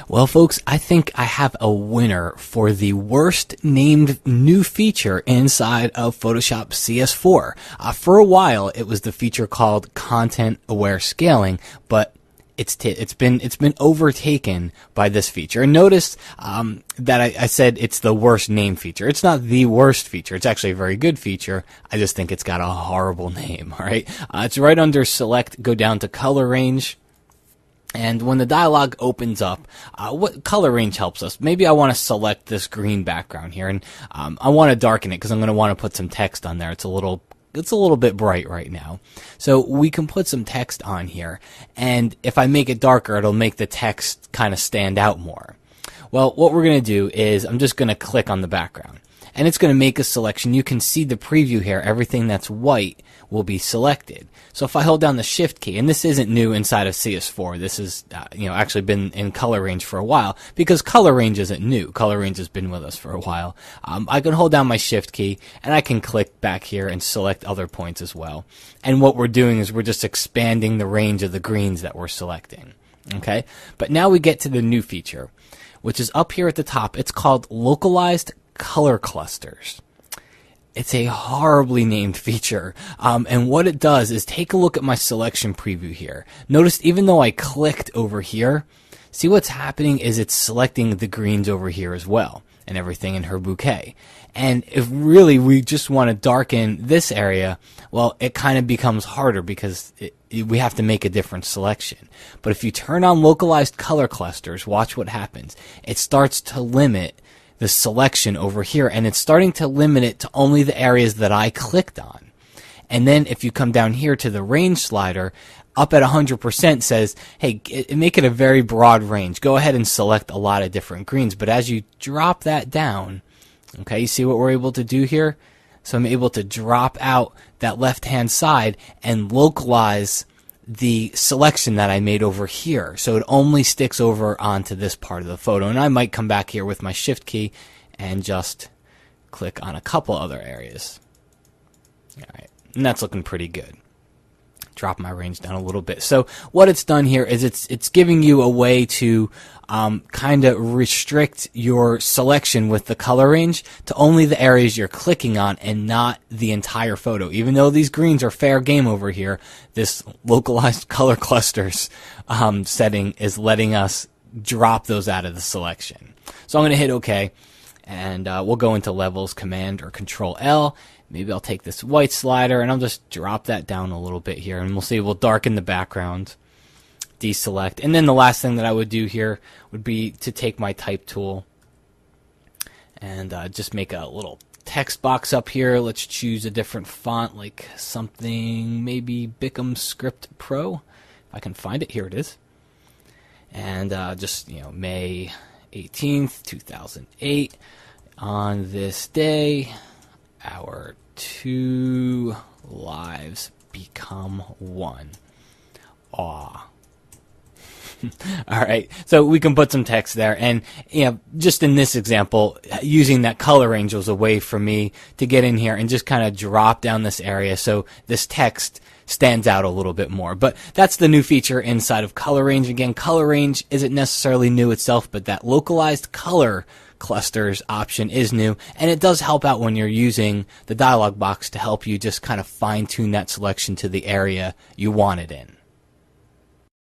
Well, folks, I think I have a winner for the worst named new feature inside of Photoshop CS4. For a while, it was the feature called Content Aware Scaling, but it's been overtaken by this feature. And notice that I said it's the worst named feature. It's not the worst feature. It's actually a very good feature. I just think it's got a horrible name. All right, it's right under Select. Go down to Color Range. And when the dialog opens up, what color range helps us? Maybe I want to select this green background here, and I want to darken it because I'm going to want to put some text on there. It's a little bit bright right now. So we can put some text on here, and if I make it darker, it'll make the text kind of stand out more. Well, what we're going to do is I'm just going to click on the background, and it's going to make a selection. You can see the preview here. Everything that's white will be selected. So if I hold down the Shift key, and this isn't new inside of CS4, this is actually been in Color Range for a while, because Color Range isn't new. Color Range has been with us for a while. I can hold down my Shift key, and I can click back here and select other points as well. And what we're doing is we're just expanding the range of the greens that we're selecting. Okay, but now we get to the new feature, which is up here at the top. It's called Localized Color Clusters. It's a horribly named feature, and what it does is take a look at my selection preview here. Notice even though I clicked over here, see what's happening is it's selecting the greens over here as well, and everything in her bouquet. And if really we just want to darken this area, well, it kind of becomes harder because we have to make a different selection. But if you turn on Localized Color Clusters, watch what happens. It starts to limit the selection over here, and it's starting to limit it to only the areas that I clicked on. And then if you come down here to the range slider, up at 100% says, hey, make it a very broad range. Go ahead and select a lot of different greens. But as you drop that down, okay, you see what we're able to do here? So I'm able to drop out that left-hand side and localize the selection that I made over here, so it only sticks over onto this part of the photo. And I might come back here with my Shift key and just click on a couple other areas. All right, and that's looking pretty good. Drop my range down a little bit. So what it's done here is it's giving you a way to kind of restrict your selection with the color range to only the areas you're clicking on and not the entire photo. Even though these greens are fair game over here, this Localized Color Clusters setting is letting us drop those out of the selection. So I'm going to hit OK, and we'll go into Levels, Command or Control L. Maybe I'll take this white slider and I'll just drop that down a little bit here, and we'll see we'll darken the background, deselect. And then the last thing that I would do here would be to take my type tool and just make a little text box up here. Let's choose a different font, like something maybe Bickham Script Pro. If I can find it, here it is. And just, May 18th, 2008. On this day, our two lives become one. Aw. All right, so we can put some text there, and just in this example, using that color range was a way for me to get in here and just kind of drop down this area so this text stands out a little bit more. But that's the new feature inside of Color Range. Again, Color Range isn't necessarily new itself, but that Localized Color Clusters option is new, and it does help out when you're using the dialog box to help you just kind of fine-tune that selection to the area you want it in.